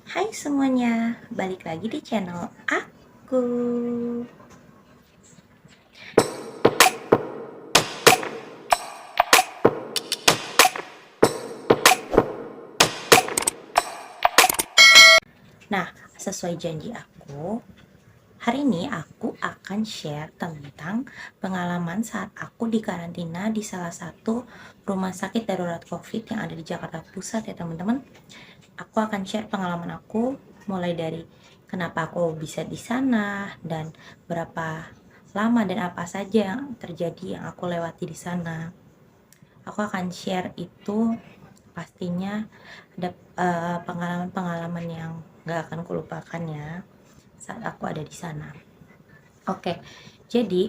Hai semuanya, balik lagi di channel aku. Nah, sesuai janji aku, hari ini aku akan share tentang pengalaman saat aku di karantina di salah satu rumah sakit darurat COVID yang ada di Jakarta Pusat ya teman-teman. Aku akan share pengalaman aku mulai dari kenapa aku bisa di sana dan berapa lama dan apa saja yang terjadi yang aku lewati di sana. Aku akan share itu pastinya ada pengalaman-pengalaman yang gak akan kulupakan ya saat aku ada di sana. Oke, jadi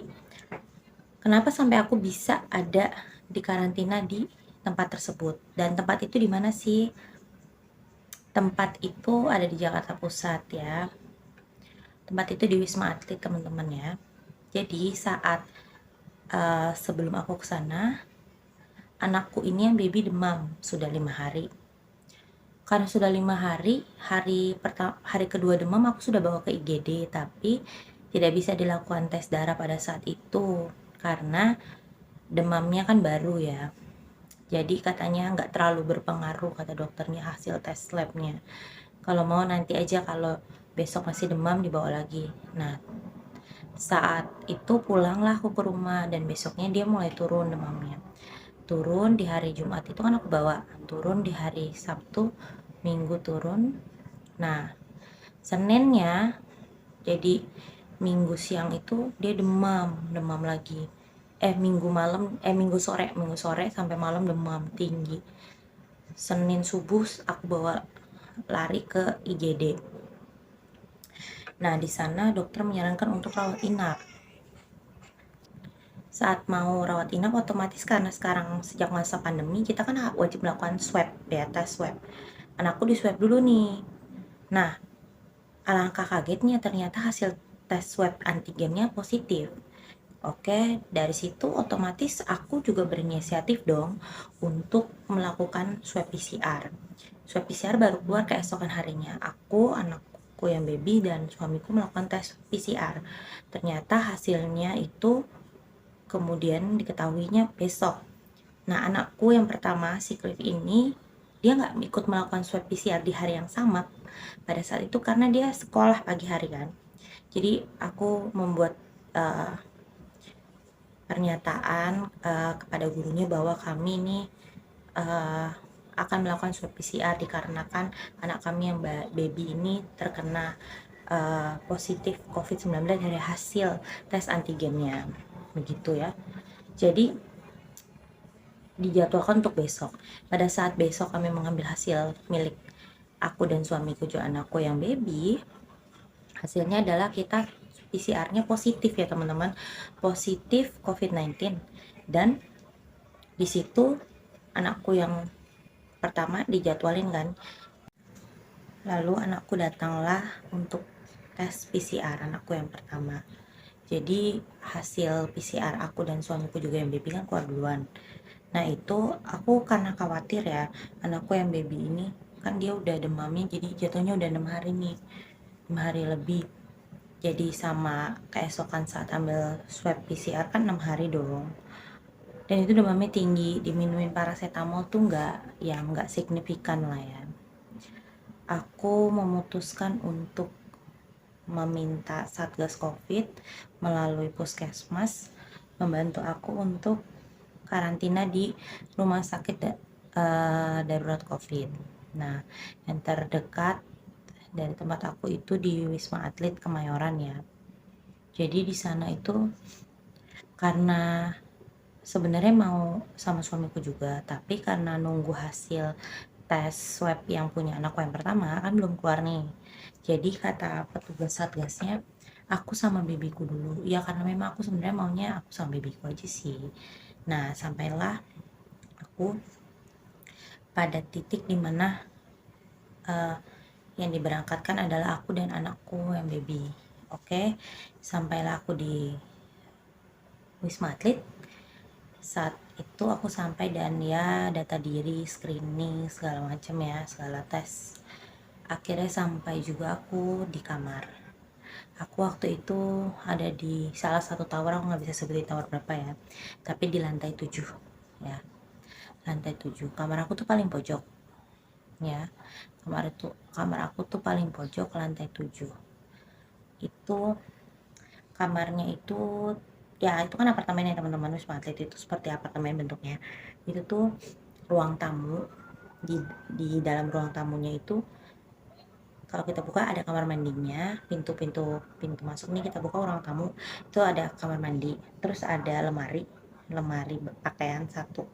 kenapa sampai aku bisa ada di karantina di tempat tersebut dan tempat itu di mana sih? Tempat itu ada di Jakarta Pusat ya. Tempat itu di Wisma Atlet teman-teman ya. Jadi saat sebelum aku ke sana, anakku ini yang baby demam sudah 5 hari. Karena sudah 5 hari, hari kedua demam aku sudah bawa ke IGD, tapi tidak bisa dilakukan tes darah pada saat itu karena demamnya kan baru ya. Jadi katanya nggak terlalu berpengaruh kata dokternya hasil tes labnya. Kalau mau nanti aja kalau besok masih demam dibawa lagi. Nah, saat itu pulanglah aku ke rumah dan besoknya dia mulai turun demamnya. Turun di hari Jumat itu kan aku bawa, turun di hari Sabtu, Minggu turun. Nah, Seninnya jadi Minggu siang itu dia demam lagi. Minggu sore sampai malam demam tinggi. Senin subuh aku bawa lari ke IGD. Nah, di sana dokter menyarankan untuk rawat inap. Saat mau rawat inap otomatis karena sekarang sejak masa pandemi kita kan wajib melakukan swab ya, tes swab. Anakku di swab dulu nih. Nah, alangkah kagetnya ternyata hasil tes swab antigennya positif. Oke, dari situ otomatis aku juga berinisiatif dong untuk melakukan swab PCR. Swab PCR baru keluar keesokan harinya. Aku, anakku yang baby, dan suamiku melakukan tes PCR. Ternyata hasilnya itu kemudian diketahuinya besok. Nah, anakku yang pertama, si Cliff ini, dia nggak ikut melakukan swab PCR di hari yang sama pada saat itu karena dia sekolah pagi hari kan. Jadi aku membuat uh, pernyataan kepada gurunya bahwa kami ini uh, akan melakukan swab PCR dikarenakan anak kami yang baby ini terkena positif COVID-19 dari hasil tes antigennya begitu ya. Jadi dijadwalkan untuk besok. Pada saat besok kami mengambil hasil milik aku dan suamiku juga anakku yang baby, hasilnya adalah kita PCR-nya positif ya teman-teman, positif COVID-19. Dan di situ anakku yang pertama dijadwalin kan, lalu anakku datanglah untuk tes PCR anakku yang pertama. Jadi hasil PCR aku dan suamiku juga yang baby kan keluar duluan. Nah itu aku karena khawatir ya, anakku yang baby ini kan dia udah demamnya jadi jatuhnya udah 6 hari nih, 6 hari lebih. Jadi sama keesokan saat ambil swab PCR kan 6 hari dong. Dan itu demamnya tinggi, diminumin paracetamol tuh nggak signifikan lah ya. Aku memutuskan untuk meminta Satgas Covid melalui Puskesmas membantu aku untuk karantina di rumah sakit darurat COVID. Nah, yang terdekat dari tempat aku itu di Wisma Atlet Kemayoran ya. Jadi di sana itu karena sebenarnya mau sama suamiku juga, tapi karena nunggu hasil tes swab yang punya anakku yang pertama kan belum keluar nih. Jadi kata petugas satgasnya, aku sama babyku dulu. Ya karena memang aku sebenarnya maunya aku sama babyku aja sih. Nah, sampailah aku pada titik dimana yang diberangkatkan adalah aku dan anakku yang baby. Oke, sampailah aku di Wisma Atlet. Saat itu aku sampai dan ya data diri, screening segala macam ya, segala tes Akhirnya sampai juga aku di kamar. Aku waktu itu ada di salah satu tower, aku nggak bisa sebutin tower berapa ya, tapi di lantai 7 ya, lantai 7. Kamar aku tuh paling pojok ya, kamar aku tuh paling pojok lantai 7. Itu kamarnya itu ya, itu kan apartemen ya teman-teman, Wisma Atlet itu seperti apartemen bentuknya. Itu tuh ruang tamu, di dalam ruang tamunya itu kalau kita buka ada kamar mandinya, pintu masuk nih kita buka ruang tamu, itu ada kamar mandi, terus ada lemari pakaian satu,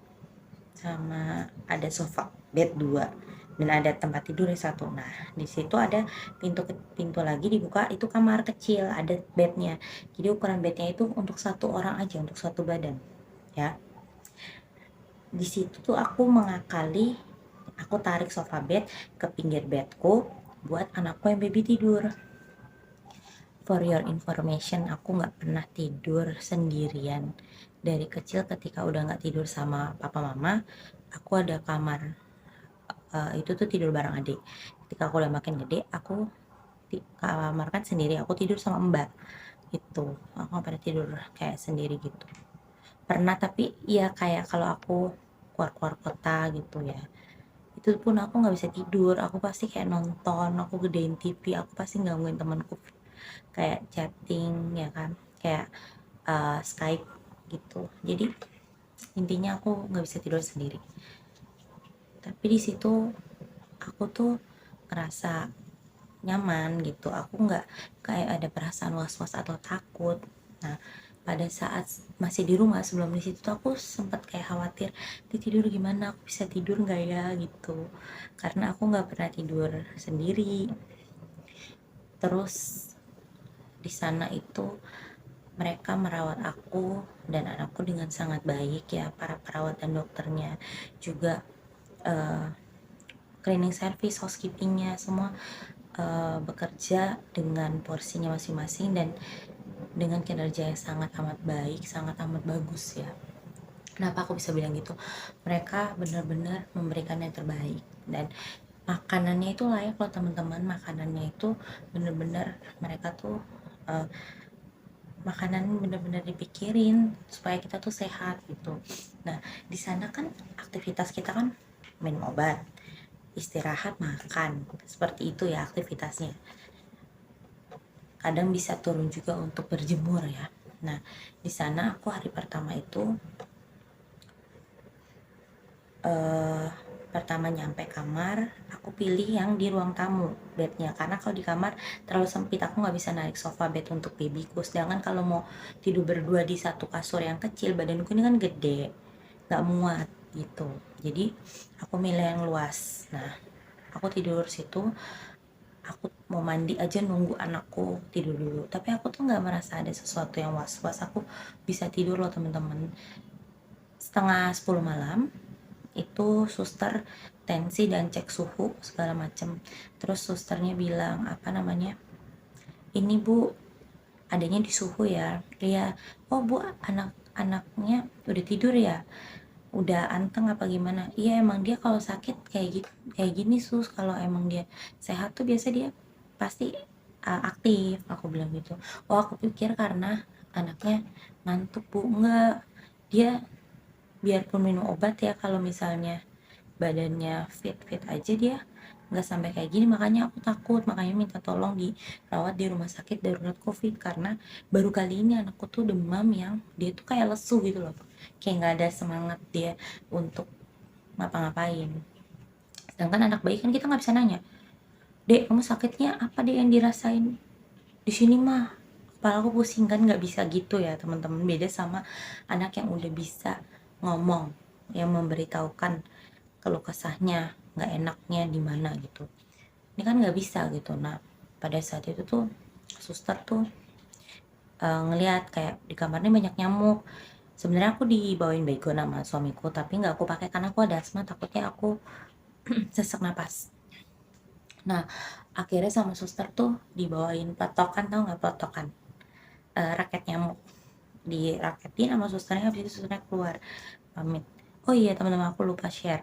sama ada sofa bed 2, dan ada tempat tidur satu. Nah di situ ada pintu lagi dibuka, itu kamar kecil, ada bednya, jadi ukuran bednya itu untuk satu orang aja, untuk satu badan ya. Di situ tuh aku tarik sofa bed ke pinggir bedku buat anakku yang baby tidur. For your information, aku nggak pernah tidur sendirian dari kecil. Ketika udah nggak tidur sama papa mama, aku ada kamar, itu tuh tidur bareng adik. Ketika aku udah makin gede, aku kamar kan sendiri, aku tidur sama mbak itu. Aku nggak pernah tidur kayak sendiri gitu. Pernah, tapi ya kayak kalau aku keluar kota gitu ya, itu pun aku nggak bisa tidur, aku pasti kayak nonton, aku gedein TV, aku pasti gangguin temanku kayak chatting ya kan, kayak Skype gitu. Jadi intinya aku nggak bisa tidur sendiri, tapi di situ aku tuh ngerasa nyaman gitu, aku nggak kayak ada perasaan was-was atau takut. Nah pada saat masih di rumah sebelum di situ tuh aku sempat kayak khawatir, di tidur gimana, aku bisa tidur nggak ya gitu, karena aku nggak pernah tidur sendiri. Terus di sana itu mereka merawat aku dan anakku dengan sangat baik ya, para perawat dan dokternya juga, cleaning service, housekeepingnya semua bekerja dengan porsinya masing-masing dan dengan kinerja yang sangat amat baik, sangat amat bagus ya. Kenapa aku bisa bilang gitu? Mereka benar-benar memberikan yang terbaik, dan makanannya itu layak loh teman-teman. Makanannya itu benar-benar mereka tuh makanan bener-bener dipikirin supaya kita tuh sehat gitu. Nah di sana kan aktivitas kita kan minum obat, istirahat, makan, seperti itu ya aktivitasnya. Kadang bisa turun juga untuk berjemur ya. Nah di sana aku hari pertama itu pertama nyampe kamar, aku pilih yang di ruang tamu bednya, karena kalau di kamar terlalu sempit, aku nggak bisa narik sofa bed untuk babyku. Sedangkan kalau mau tidur berdua di satu kasur yang kecil, badanku ini kan gede, nggak muat gitu. Jadi aku milih yang luas. Nah aku tidur situ, aku mau mandi aja nunggu anakku tidur dulu, tapi aku tuh nggak merasa ada sesuatu yang was-was, aku bisa tidur loh teman-teman. Setengah 10 malam itu suster tensi dan cek suhu segala macem. Terus susternya bilang apa namanya, ini bu adanya di suhu ya. Iya. Oh bu, anaknya udah tidur ya, udah anteng apa gimana? Iya emang dia kalau sakit kayak gitu, kayak gini sus, kalau emang dia sehat tuh biasa dia pasti aktif, aku bilang gitu. Oh aku pikir karena anaknya ngantuk bu. Enggak, dia biarpun minum obat ya, kalau misalnya badannya fit aja dia nggak sampai kayak gini. Makanya aku takut, makanya minta tolong dirawat di rumah sakit darurat covid, karena baru kali ini anakku tuh demam yang dia tuh kayak lesu gitu loh, kayak nggak ada semangat dia untuk ngapa-ngapain. Sedangkan anak bayi kan kita nggak bisa nanya, dek kamu sakitnya apa deh yang dirasain di sini mah, kepala aku pusing, kan nggak bisa gitu ya teman-teman. Beda sama anak yang udah bisa ngomong, yang memberitahukan keluh kesahnya, nggak enaknya di mana gitu. Ini kan nggak bisa gitu. Nah pada saat itu tuh suster tuh ngelihat kayak di kamarnya banyak nyamuk. Sebenarnya aku dibawain baygon sama suamiku, tapi nggak aku pakai karena aku ada asma, takutnya aku sesak napas. Nah akhirnya sama suster tuh dibawain patokan, tau nggak patokan, raket nyamuk, diraketin sama susternya. Habis itu susternya keluar pamit. Oh iya teman-teman, aku lupa share.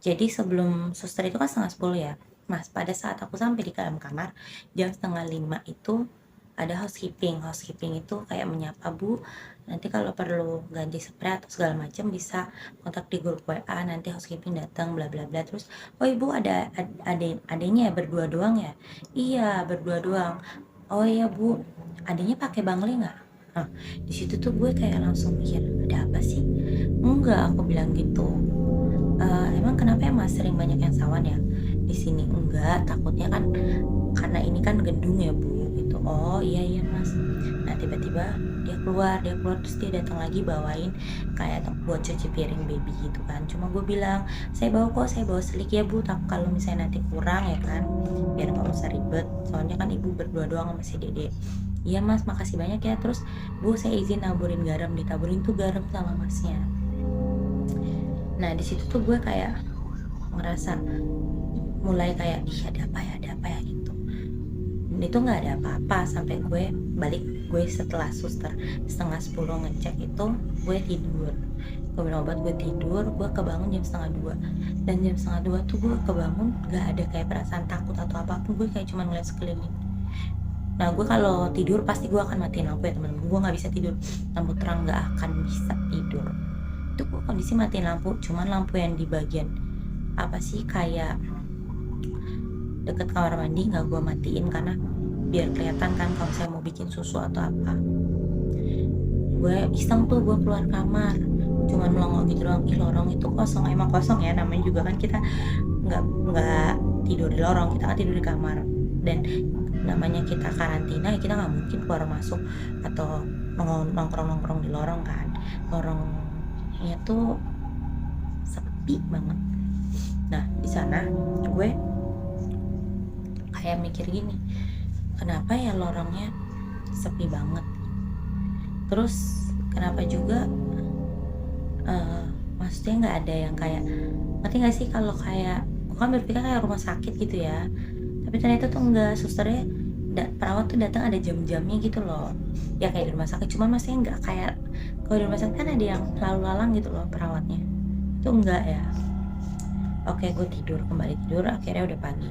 Jadi sebelum suster itu kan setengah 10 ya, Mas, pada saat aku sampai di dalam kamar jam 4:30 itu ada housekeeping. Housekeeping itu kayak menyapa, "Bu, nanti kalau perlu ganti spray atau segala macam bisa kontak di grup WA, nanti housekeeping datang bla bla bla." Terus, "Oh, Ibu ada adenya ya berdua doang ya?" "Iya, berdua doang." "Oh iya, Bu, adenya pakai bangle nggak?" Nah, di situ tuh gue kayak langsung mikir, "Ada apa sih?" "Enggak," aku bilang gitu. Emang kenapa ya Mas sering banyak yang sawan ya di sini?" "Enggak, takutnya kan karena ini kan gedung ya Bu," gitu. "Oh iya iya Mas." Nah tiba-tiba dia keluar terus dia datang lagi bawain kayak buat cuci piring baby gitu kan. Cuma gue bilang, "Saya bawa kok, saya bawa selik ya Bu, tak kalau misalnya nanti kurang ya kan, biar nggak usah ribet. Soalnya kan ibu berdua doang sama si Dede." "Iya Mas, makasih banyak ya." Terus, "Bu saya izin naburin garam," ditaburin tuh garam sama Masnya. Nah di situ tuh gue kayak ngerasa mulai kayak, "Ih ada apa ya?" Gitu. Dan itu nggak ada apa-apa sampai gue balik, gue setelah suster 9:30 ngecek itu gue tidur. Gue minum obat, gue tidur, gue kebangun jam 1:30. Dan jam 1:30 tuh gue kebangun gak ada kayak perasaan takut atau apapun, gue kayak cuma ngeliat sekeliling. Nah gue kalau tidur pasti gue akan matiin lampu ya temen-temen, gue nggak bisa tidur lampu terang, nggak akan bisa tidur. Itu gue kondisi matiin lampu, cuman lampu yang di bagian apa sih kayak deket kamar mandi nggak gue matiin karena biar kelihatan kan kalau saya mau bikin susu atau apa. Gue iseng tuh gue keluar kamar, cuman melongo gitu doang. Ih lorong itu kosong, emang kosong ya, namanya juga kan kita nggak tidur di lorong, kita kan tidur di kamar. Dan namanya kita karantina ya kita nggak mungkin keluar masuk atau nongkrong di lorong kan. Lorongnya tuh sepi banget. Nah di sana gue kayak mikir gini, kenapa ya lorongnya sepi banget, terus kenapa juga maksudnya nggak ada yang kayak, ngerti nggak sih kalau kayak gue kan berpikir kayak rumah sakit gitu ya, tapi ternyata tuh enggak, susternya perawat tuh datang ada jam-jamnya gitu loh, ya kayak di rumah sakit, cuman maksudnya nggak kayak kalau di rumah sakit kan ada yang lalu lalang gitu loh perawatnya, itu enggak ya. Oke gue kembali tidur, akhirnya udah pagi.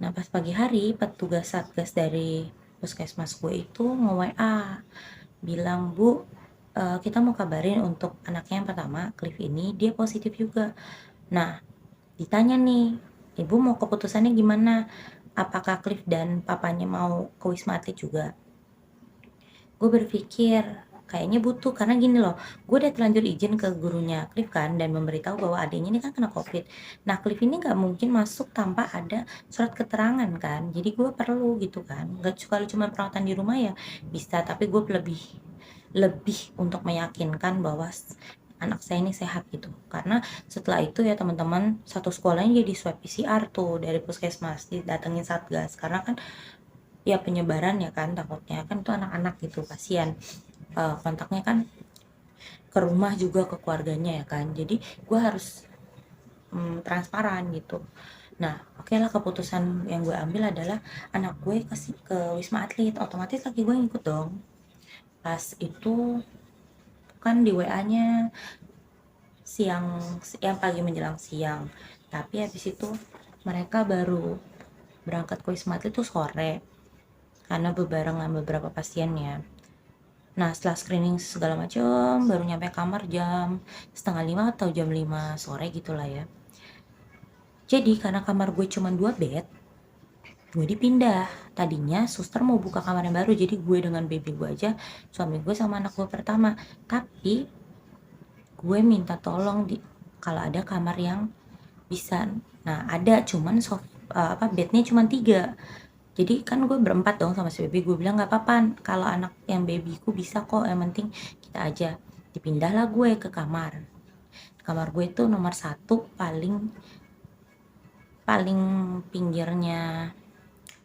Nah pas pagi hari petugas satgas dari puskesmas gue itu nge-WA bilang, "Bu, kita mau kabarin untuk anaknya yang pertama, Cliff ini dia positif juga." Nah ditanya nih, "Ibu mau keputusannya gimana? Apakah Cliff dan papanya mau ke Wisma Atlet juga?" Gue berpikir kayaknya butuh, karena gini loh, gue udah terlanjur izin ke gurunya Cliff kan dan memberitahu bahwa adiknya ini kan kena COVID. Nah Cliff ini nggak mungkin masuk tanpa ada surat keterangan kan, jadi gue perlu gitu kan, nggak kalau cuma perawatan di rumah ya bisa, tapi gue lebih lebih untuk meyakinkan bahwa anak saya ini sehat gitu. Karena setelah itu ya teman-teman, satu sekolahnya jadi swab PCR tuh dari puskesmas, didatengin satgas karena kan ya penyebaran ya kan, takutnya kan itu anak-anak gitu, kasihan. Kontaknya kan ke rumah juga ke keluarganya ya kan, jadi gue harus transparan gitu. Nah oke lah, keputusan yang gue ambil adalah anak gue ke Wisma Atlet, otomatis laki gue ngikut dong. Pas itu kan di WA-nya siang, yang pagi menjelang siang, tapi habis itu mereka baru berangkat ke Wisma Atlet tuh sore karena bebarengan beberapa pasiennya. Nah setelah screening segala macam baru nyampe kamar jam 4:30 atau jam 5 sore gitulah ya. Jadi karena kamar gue cuma 2 bed, gue dipindah. Tadinya suster mau buka kamar yang baru, jadi gue dengan baby gue aja, suami gue sama anak gue pertama. Tapi gue minta tolong kalau ada kamar yang bisa. Nah ada, cuman bednya cuma 3. Jadi kan gue berempat dong sama si baby, gue bilang nggak apa-apa kalau anak yang babyku bisa kok, yang penting kita aja. Dipindahlah gue ke kamar gue itu nomor 1, paling pinggirnya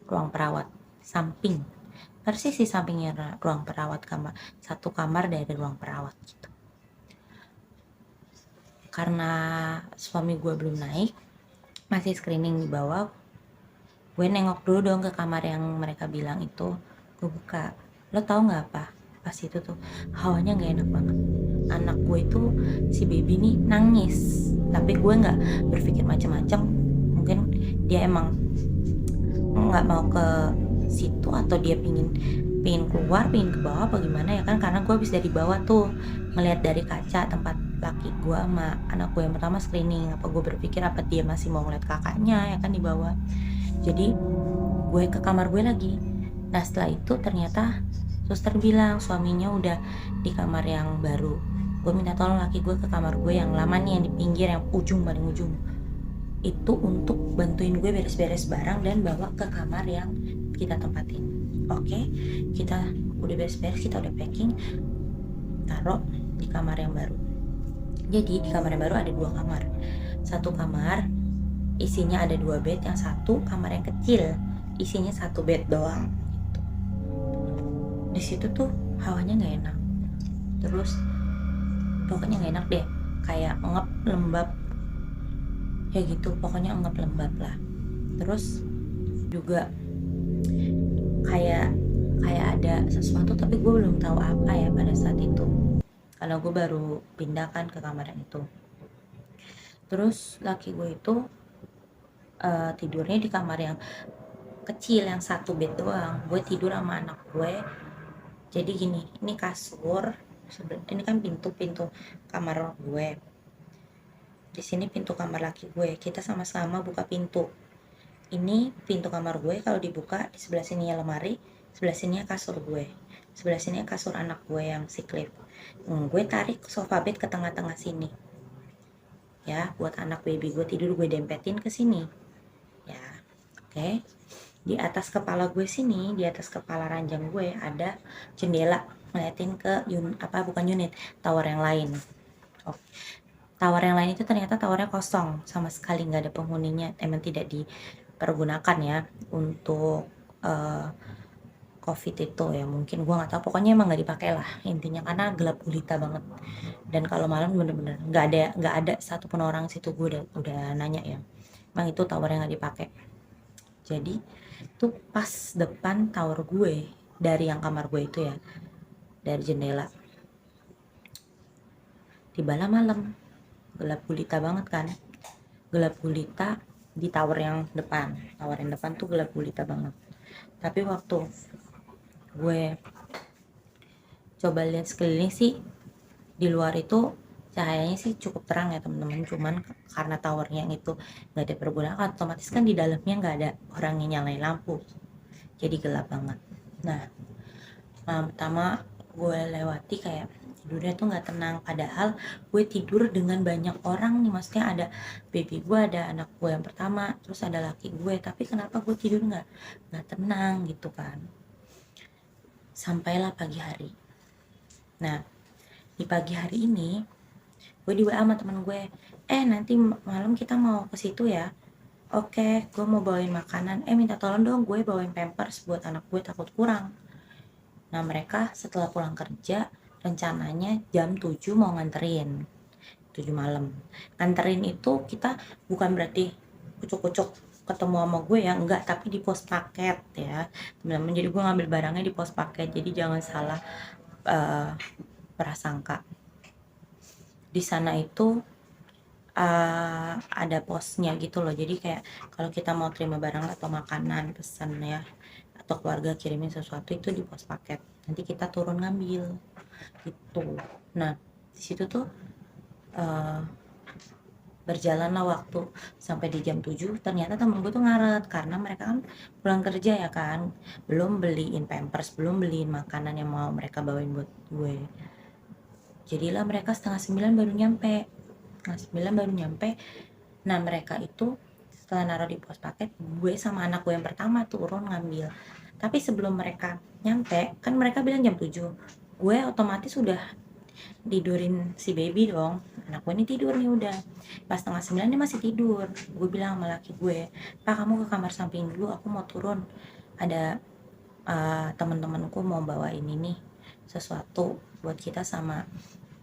ruang perawat, samping persis di sampingnya ruang perawat, satu kamar dari ruang perawat gitu. Karena suami gue belum naik, masih screening di bawah, gue nengok dulu dong ke kamar yang mereka bilang itu. Gue buka, lo tau nggak apa pas itu tuh hawanya nggak enak banget. Anak gue itu, si baby nih nangis, tapi gue nggak berpikir macam-macam, mungkin dia emang nggak mau ke situ atau dia pingin keluar, pingin ke bawah apa gimana ya kan, karena gue habis dari bawah tuh ngelihat dari kaca tempat laki gue sama anak gue yang pertama screening. Apa gue berpikir apa dia masih mau ngeliat kakaknya ya kan di bawah. Jadi gue ke kamar gue lagi. Nah setelah itu ternyata suster bilang suaminya udah di kamar yang baru. Gue minta tolong laki gue ke kamar gue yang lama nih, yang di pinggir, yang paling ujung itu, untuk bantuin gue beres-beres barang dan bawa ke kamar yang kita tempatin. Oke, kita udah beres-beres, kita udah packing, taruh di kamar yang baru. Jadi di kamar yang baru ada 2 kamar. Satu kamar isinya ada 2 bed, yang satu kamar yang kecil isinya 1 bed doang gitu. Di situ tuh hawanya nggak enak, terus pokoknya nggak enak deh, kayak ngep, lembab ya gitu, pokoknya ngep, lembab lah. Terus juga kayak ada sesuatu, tapi gue belum tahu apa ya pada saat itu, karena gue baru pindah kan ke kamar yang itu. Terus laki gue itu tidurnya di kamar yang kecil, yang 1 bed doang. Gue tidur sama anak gue. Jadi gini, ini kasur, ini kan pintu kamar gue. Di sini pintu kamar laki gue. Kita sama-sama buka pintu. Ini pintu kamar gue, kalau dibuka di sebelah sini ya lemari, sebelah sini kasur gue, sebelah sini kasur anak gue yang si Cliff. Gue tarik sofa bed ke tengah-tengah sini ya, buat anak baby gue tidur, gue dempetin ke sini ya. Oke, di atas kepala gue sini, di atas kepala ranjang gue ada jendela ngeliatin ke tower yang lain. Tower yang lain itu ternyata towernya kosong, sama sekali nggak ada penghuninya, emang tidak dipergunakan ya untuk COVID itu ya, mungkin gue nggak tahu, pokoknya emang nggak dipakai lah intinya, karena gelap gulita banget. Dan kalau malam bener-bener nggak ada satupun orang situ. Gue udah nanya ya, emang itu tower yang nggak dipakai. Jadi itu pas depan tower gue, dari yang kamar gue itu ya, dari jendela. Tibalah malam, gelap gulita banget kan, gelap gulita di tower yang depan tuh gelap gulita banget. Tapi waktu gue coba lihat sekeliling sih, di luar itu cahayanya sih cukup terang ya teman-teman, cuman karena towernya yang itu nggak ada pergunakan, otomatis kan di dalamnya nggak ada orang yang nyalain lampu, jadi gelap banget. Nah, malam pertama gue lewati kayak tidurnya tuh nggak tenang, padahal gue tidur dengan banyak orang nih, maksudnya ada baby gue, ada anak gue yang pertama, terus ada laki gue, tapi kenapa gue tidur nggak tenang gitu kan. Sampailah pagi hari. Nah, di pagi hari ini gue di WA sama temen gue, nanti malam kita mau ke situ ya. Oke, gue mau bawain makanan, minta tolong dong gue bawain pampers buat anak gue, takut kurang. Nah mereka setelah pulang kerja rencananya jam 7 mau nganterin, 7 malam. Nganterin itu kita bukan berarti kucuk-kucuk ketemu sama gue ya, enggak, tapi di pos paket ya teman-teman. Jadi gue ngambil barangnya di pos paket, jadi jangan salah prasangka. Di sana itu ada posnya gitu loh, jadi kayak kalau kita mau terima barang atau makanan pesan ya, atau keluarga kirimin sesuatu, itu di pos paket, nanti kita turun ngambil gitu. Nah di situ tuh berjalanlah waktu sampai di jam 7, ternyata temen gue tuh ngaret karena mereka kan pulang kerja ya kan, belum beliin pampers, belum beliin makanan yang mau mereka bawain buat gue. Jadilah mereka setengah 9 baru nyampe. Nah mereka itu setelah naruh di pos paket, gue sama anak gue yang pertama turun ngambil. Tapi sebelum mereka nyampe, kan mereka bilang jam 7, gue otomatis udah tidurin si baby dong. Anak gue ini tidur nih udah, pas setengah 9 dia masih tidur. Gue bilang sama laki gue, Pak kamu ke kamar samping dulu, aku mau turun, ada teman-temanku mau bawa ini nih sesuatu buat kita sama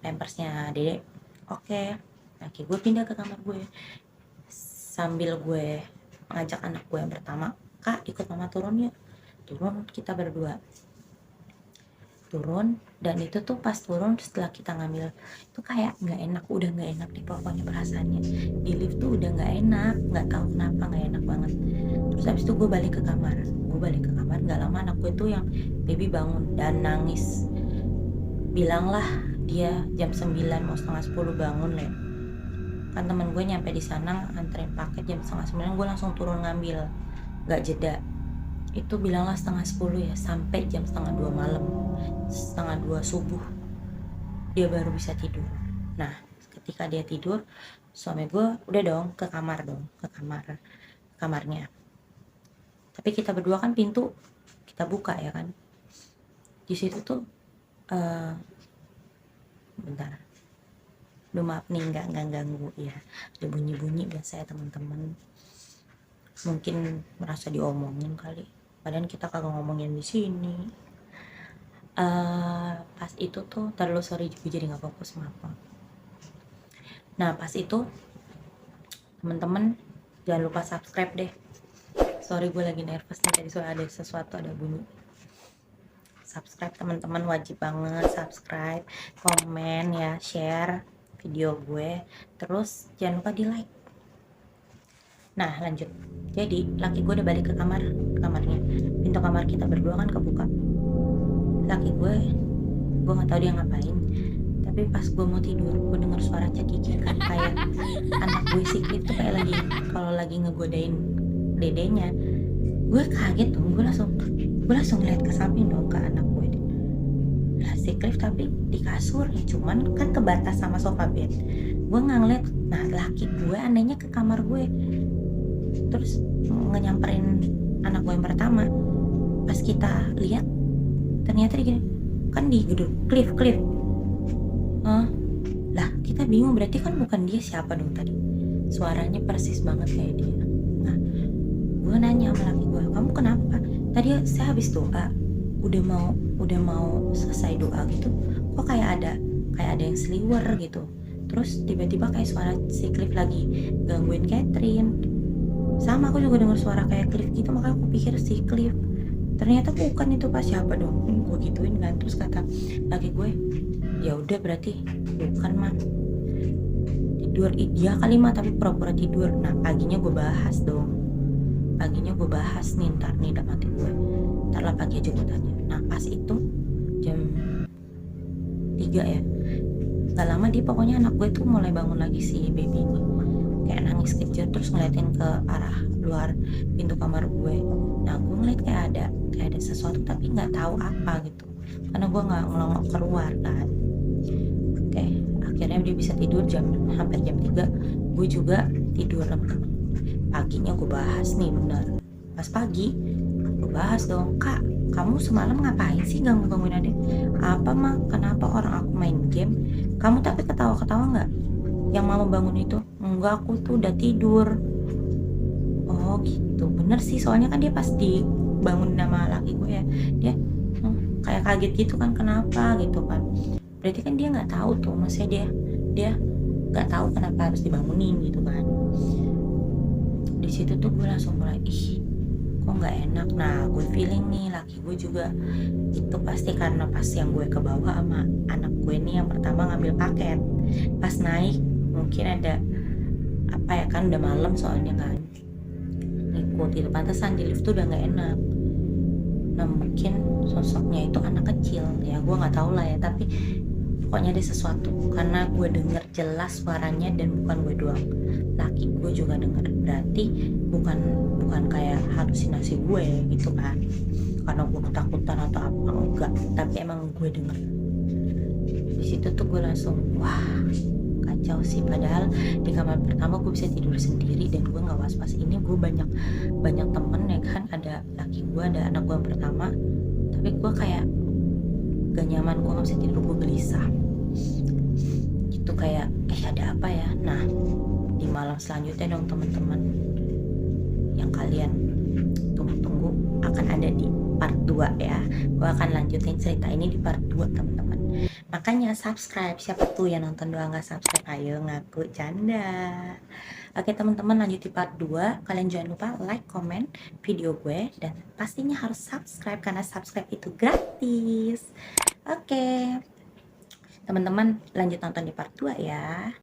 pampersnya Dede. Oke, laki gue pindah ke kamar gue sambil gue ngajak anak gue yang pertama, Kak ikut mama turun ya. Turun kita berdua. turun, dan itu tuh pas turun setelah kita ngambil itu kayak nggak enak, udah nggak enak nih pokoknya perasaannya di lift tuh udah nggak enak, nggak tahu kenapa nggak enak banget. Terus habis itu gue balik ke kamar, nggak lama anak gue tuh yang baby bangun dan nangis. Bilanglah dia jam 9 mau setengah 10 bangun ya. Kan temen gue nyampe di sana anterin paket jam setengah 9, gue langsung turun ngambil, nggak jeda. Itu bilanglah setengah 10 ya, sampai jam setengah 2 malam, setengah 2 subuh dia baru bisa tidur. Nah ketika dia tidur, suami gue udah dong ke kamarnya. Tapi kita berdua kan pintu kita buka ya kan. Di situ tuh bentar, Duh maaf nih nggak ganggu ya, ada bunyi biasa ya teman-teman, mungkin merasa diomongin kali, padahal kita kagak ngomongin di sini. Pas itu tuh terlalu sorry juga jadi nggak fokus, maaf. Nah pas itu teman-teman jangan lupa subscribe deh, sorry gue lagi nervous nih, tadi soal ada sesuatu, ada bunyi. Subscribe teman-teman, wajib banget subscribe, komen ya, share video gue, terus jangan lupa di like. Nah lanjut, jadi laki gue udah balik ke kamarnya, pintu kamar kita berdua kan kebuka. Laki gue nggak tahu dia ngapain, tapi pas gue mau tidur gue denger suara cekikikan kayak anak gue si Cliff tuh kayak kalau lagi ngegodain dedenya. Gue kaget tuh, gue langsung ngeliat ke samping dong, ke anak gue. Lah si Cliff tapi di kasur ya, cuman kan kebatas sama sofa bed, gue nggak ngeliat. Nah laki gue anehnya ke kamar gue, terus nyamperin anak gue yang pertama. Pas kita lihat ternyata dia gini, kan di gedung Cliff lah kita bingung, berarti kan bukan dia, siapa dong tadi, suaranya persis banget kayak dia. Nah gue nanya sama laki gue, kamu kenapa? Tadi saya habis doa, udah mau selesai doa gitu, kok kayak ada yang seliwer gitu. Terus tiba-tiba kayak suara si Cliff lagi gangguin Catherine. Sama aku juga dengar suara kayak Cliff gitu, makanya aku pikir si Cliff. Ternyata bukan, itu pas siapa dong, gue gituin kan. Terus kata laki gue, ya udah berarti bukan mah, tidur dia kali mah, tapi pura-pura tidur. Nah paginya gue bahas nih, ntar nih udah mati gue, ntar lah pagi aja gue tanya. Nah pas itu jam 3 ya, gak lama dia pokoknya anak gue tuh mulai bangun lagi, si baby ini kayak nangis kejer, terus ngeliatin ke arah luar pintu kamar gue. Nah gue ngeliat kayak ada sesuatu tapi nggak tahu apa gitu, karena gue nggak ngelongok keluar kan. Oke, akhirnya dia bisa tidur hampir jam 3. Gue juga tidur. Paginya gue bahas nih, bener pas pagi gue bahas dong, kak kamu semalam ngapain sih gangguin adek? Apa mah, kenapa orang aku main game kamu tapi ketawa-ketawa nggak? Yang mama bangun itu enggak, aku tuh udah tidur. Oh gitu, bener sih, soalnya kan dia pas dibangun nama laki gue ya, dia kayak kaget gitu kan, kenapa gitu kan. Berarti kan dia nggak tahu tuh, maksudnya dia nggak tahu kenapa harus dibangunin gitu kan. Di situ tuh gue langsung mulai kok nggak enak. Nah gue feeling nih laki gue juga itu pasti karena pas yang gue ke bawah sama anak gue nih yang pertama ngambil paket, pas naik mungkin ada apa ya kan, udah malam soalnya kan, ngikut itu, pantesan di lift tuh udah nggak enak. Nah mungkin sosoknya itu anak kecil ya, gue nggak tahu lah ya, tapi pokoknya ada sesuatu karena gue denger jelas suaranya dan bukan gue doang, laki gue juga denger. Berarti bukan kayak halusinasi gue gitu kan, karena gue ketakutan atau apa, enggak, tapi emang gue denger. Di situ tuh gue langsung wah kacau sih, padahal di kamar pertama gue bisa tidur sendiri dan gue nggak was-was. Ini gue banyak temen ya kan, ada laki gue, ada anak gue yang pertama, tapi gue kayak gak nyaman, gue nggak bisa tidur, gue gelisah itu kayak ada apa ya. Nah di malam selanjutnya dong teman-teman, yang kalian tunggu-tunggu akan ada di part 2 ya, gue akan lanjutin cerita ini di part 2 teman-teman, makanya subscribe. Siapa tuh yang nonton doang gak subscribe, ayo ngaku canda. Oke teman-teman, lanjut di part 2. Kalian jangan lupa like, comment video gue, dan pastinya harus subscribe karena subscribe itu gratis. Oke, teman-teman lanjut nonton di part 2 ya.